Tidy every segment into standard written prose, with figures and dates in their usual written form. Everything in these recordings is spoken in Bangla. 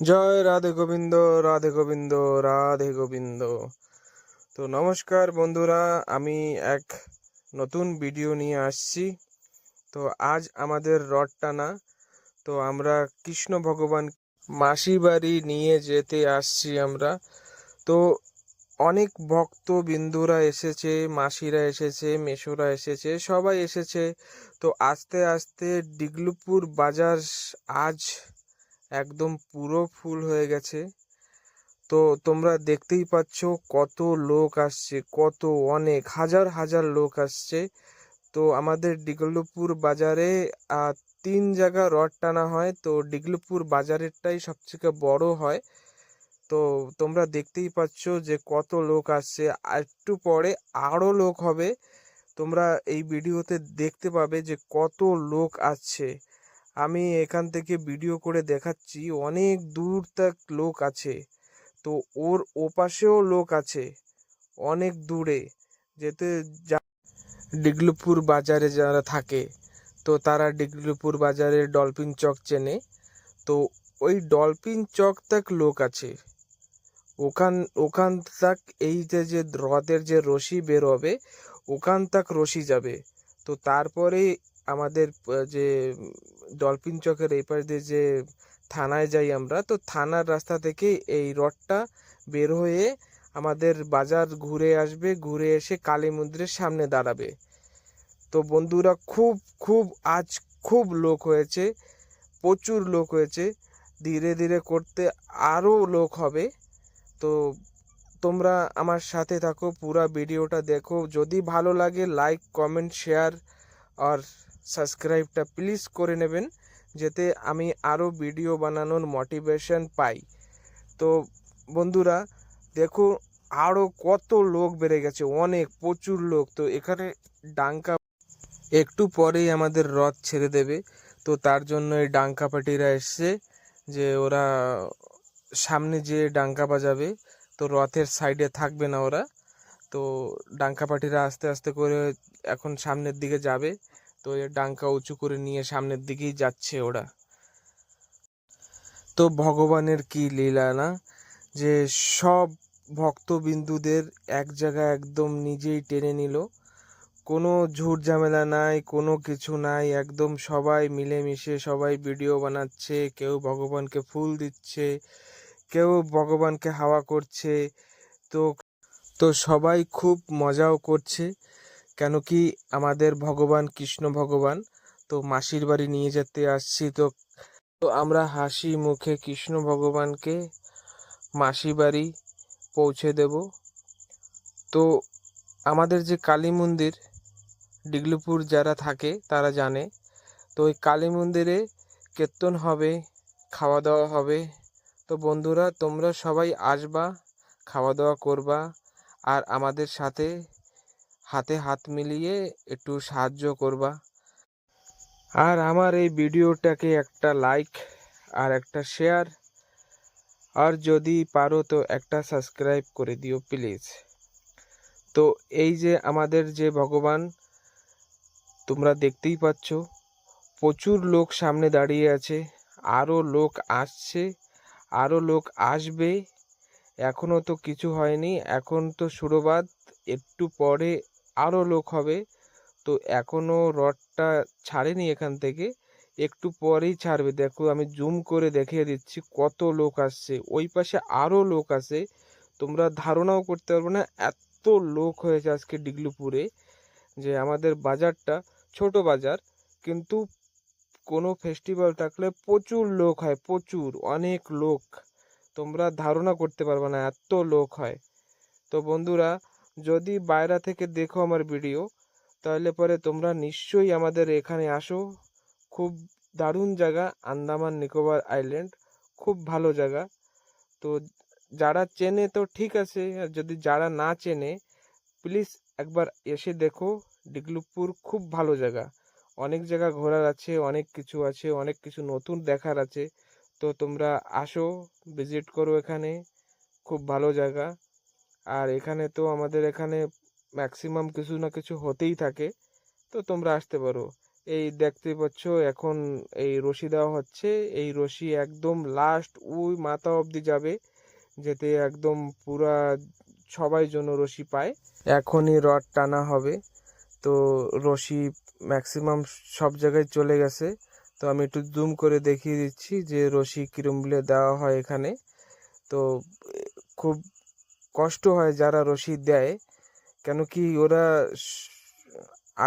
জয় রাধে গোবিন্দ, রাধে গোবিন্দ, রাধে গোবিন্দ। তো নমস্কার বন্ধুরা, আমি এক নতুন ভিডিও নিয়ে আসছি। তো আজ আমাদের রথ টানা। তো আমরা কৃষ্ণ ভগবান মাসি বাড়ি নিয়ে যেতে আসছি আমরা। তো অনেক ভক্ত বিন্দুরা এসেছে, মাসিরা এসেছে, মেসোরা এসেছে, সবাই এসেছে। তো আস্তে আস্তে ডিগলুপুর বাজার আজ একদম পুরো ফুল হয়ে গেছে। তো তোমরা দেখতেই পাচ্ছ কত লোক আসছে, কত অনেক হাজার হাজার লোক আসছে। তো আমাদের ডিগলুপুর বাজারে তিন জায়গা রথ টানা হয়, তো ডিগলুপুর বাজারেরটাই সবথেকে বড় হয়। তো তোমরা দেখতেই পাচ্ছ যে কত লোক আসছে, আর একটু পরে আরো লোক হবে। তোমরা এই ভিডিওতে দেখতে পাবে যে কত লোক আসছে। আমি এখান থেকে ভিডিও করে দেখাচ্ছি, অনেক দূর তক লোক আছে। তো ওর ওপাশেও লোক আছে অনেক দূরে যেতে। ডিগলুপুর বাজারে যারা থাকে, তো তারা ডিগলুপুর বাজারে ডলফিন চক চেনে। তো ওই ডলফিন চক তক লোক আছে। ওখান ওখান তাক এই যে হ্রদের যে রশি বেরোবে, ওখান তাক রশি যাবে। তো তারপরে আমাদের যে ডলফিন চকের এই পাশ দিয়ে যে থানায় যাই আমরা, তো থানার রাস্তা থেকে এই রথটা বের হয়ে আমাদের বাজার ঘুরে আসবে, ঘুরে এসে কালী মন্দিরের সামনে দাঁড়াবে। তো বন্ধুরা, খুব খুব আজ খুব লোক হয়েছে, প্রচুর লোক হয়েছে। ধীরে ধীরে করতে আরও লোক হবে। তো তোমরা আমার সাথে থাকো, পুরা ভিডিওটা দেখো। যদি ভালো লাগে লাইক কমেন্ট শেয়ার আর সাবস্ক্রাইবটা প্লিজ করে নেবেন, যাতে আমি আরও ভিডিও বানানোর মোটিভেশন পাই। তো বন্ধুরা দেখো, আরও কত লোক বেড়ে গেছে, অনেক প্রচুর লোক। তো এখানে ডাঙ্কা একটু পরেই আমাদের রথ ছেড়ে দেবে। তো তার জন্য এই ডাঙ্কা পার্টিরা এসছে, যে ওরা সামনে যে ডাঙ্কা বাজাবে। তো রথের সাইডে থাকবে না ওরা। তো ডাঙ্কা পার্টিরা আস্তে আস্তে করে এখন সামনের দিকে যাবে। তো এর ডাঙ্কা উঁচু করে নিয়ে সামনের দিকেই যাচ্ছে ওরা। তো ভগবানের কি লীলা না, যে সব ভক্তবিন্দুদের এক জায়গায় একদম নিজেই টেনে নিল। কোনো ঝুট ঝামেলা নাই, কোনো কিছু নাই, একদম সবাই মিলেমিশে সবাই ভিডিও বানাচ্ছে, কেউ ভগবানকে ফুল দিচ্ছে, কেউ ভগবানকে হাওয়া করছে। তো তো সবাই খুব মজাও করছে, কেন কি আমাদের ভগবান কৃষ্ণ ভগবান তো মাসির বাড়ি নিয়ে যেতে আসছি। তো তো আমরা হাসি মুখে কৃষ্ণ ভগবানকে মাসি বাড়ি পৌঁছে দেব। তো আমাদের যে কালী মন্দির ডিগলুপুর যারা থাকে তারা জানে। তো ওই কালী মন্দিরে কীর্তন হবে, খাওয়া দাওয়া হবে। তো বন্ধুরা, তোমরা সবাই আসবা, খাওয়া দাওয়া করবা, আর আমাদের সাথে হাতে হাত মিলিয়ে একটু সাহায্য করবা। আর আমার এই ভিডিওটাকে একটা লাইক আর একটা শেয়ার, আর যদি পারো তো একটা সাবস্ক্রাইব করে দিও প্লিজ। তো এই যে আমাদের যে ভগবান, তোমরা দেখতেই পাচ্ছ প্রচুর লোক সামনে দাঁড়িয়ে আছে, আরও লোক আসছে, আরও লোক আসবে। এখনও তো কিছু হয়নি, এখন তো শুরুবাত, একটু পরে আরও লোক হবে। তো এখনও রথটা ছাড়েনি এখান থেকে, একটু পরেই ছাড়বে। দেখো আমি জুম করে দেখিয়ে দিচ্ছি কত লোক আসছে, ওই পাশে আরও লোক আছে। তোমরা ধারণাও করতে পারবে না এত লোক হয়েছে আজকে ডিগলুপুরে। যে আমাদের বাজারটা ছোট বাজার, কিন্তু কোনো ফেস্টিভ্যাল থাকলে প্রচুর লোক হয়, প্রচুর অনেক লোক। তোমরা ধারণা করতে পারবে না এত লোক হয়। তো বন্ধুরা, যদি বাইরে থেকে দেখো আমার ভিডিও, তাহলে পরে তোমরা নিশ্চয়ই আমাদের এখানে আসো। খুব দারুণ জায়গা, আন্দামান নিকোবর আইল্যান্ড, খুব ভালো জায়গা। তো যারা চেনে তো ঠিক আছে, আর যদি যারা না চেনে প্লিজ একবার এসে দেখো। ডিগলুপুর খুব ভালো জায়গা, অনেক জায়গা ঘোরার আছে, অনেক কিছু আছে, অনেক কিছু নতুন দেখার আছে। তো তোমরা আসো, ভিজিট করো এখানে, খুব ভালো জায়গা। আর এখানে তো আমাদের এখানে ম্যাক্সিমাম কিছু না কিছু হতেই থাকে। তো তোমরা আসতে পারো। এই দেখতেই পাচ্ছ এখন এই রশি দেওয়া হচ্ছে। এই রশি একদম লাস্ট ওই মাথা অবধি যাবে, যেতে একদম পুরা সবাই যেন রশি পায়। এখনই রড টানা হবে। তো রশি ম্যাক্সিমাম সব জায়গায় চলে গেছে। তো আমি একটু জুম করে দেখিয়ে দিচ্ছি যে রশি কিরম বলে দেওয়া হয় এখানে। তো খুব কষ্ট হয় যারা রশি দেয়, কেন কি ওরা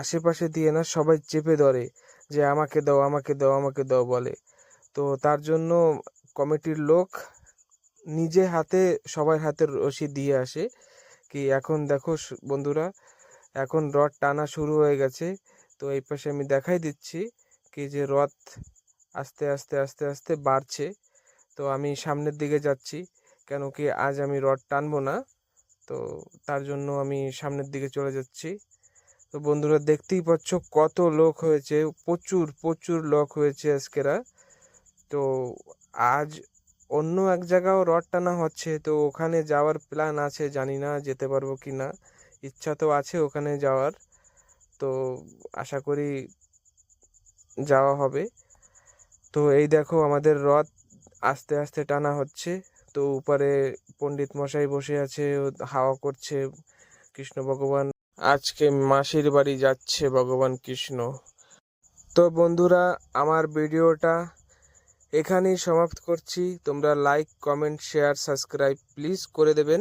আশেপাশে দিয়ে না সবাই চেপে ধরে যে আমাকে দাও আমাকে দাও আমাকে দাও বলে। তো তার জন্য কমিটির লোক নিজে হাতে সবার হাতে রশি দিয়ে আসে। কি এখন দেখো বন্ধুরা, এখন রড টানা শুরু হয়ে গেছে। তো এই পাশে আমি দেখাই দিচ্ছি কি যে রথ আস্তে আস্তে আস্তে আস্তে বাড়ছে। তো আমি সামনের দিকে যাচ্ছি, কেন কি আজ আমি রড টানবো না। তো তার জন্য আমি সামনের দিকে চলে যাচ্ছি। তো বন্ধুরা দেখতেই পাচ্ছ কত লোক হয়েছে, প্রচুর প্রচুর লোক হয়েছে আজকেরা। তো আজ অন্য এক জায়গাও রড টানা হচ্ছে, তো ওখানে যাওয়ার প্ল্যান আছে, জানি না যেতে পারবো কি না। ইচ্ছা তো আছে ওখানে যাওয়ার, তো আশা করি যাওয়া হবে। তো এই দেখো আমাদের রথ আস্তে আস্তে টানা হচ্ছে। তো উপরে পণ্ডিত মশাই বসে আছে, ও হাওয়া করছে। কৃষ্ণ ভগবান আজকে মাসির বাড়ি যাচ্ছে ভগবান কৃষ্ণ। তো বন্ধুরা আমার ভিডিওটা এখানেই সমাপ্ত করছি। তোমরা like comment share subscribe please করে দেবেন।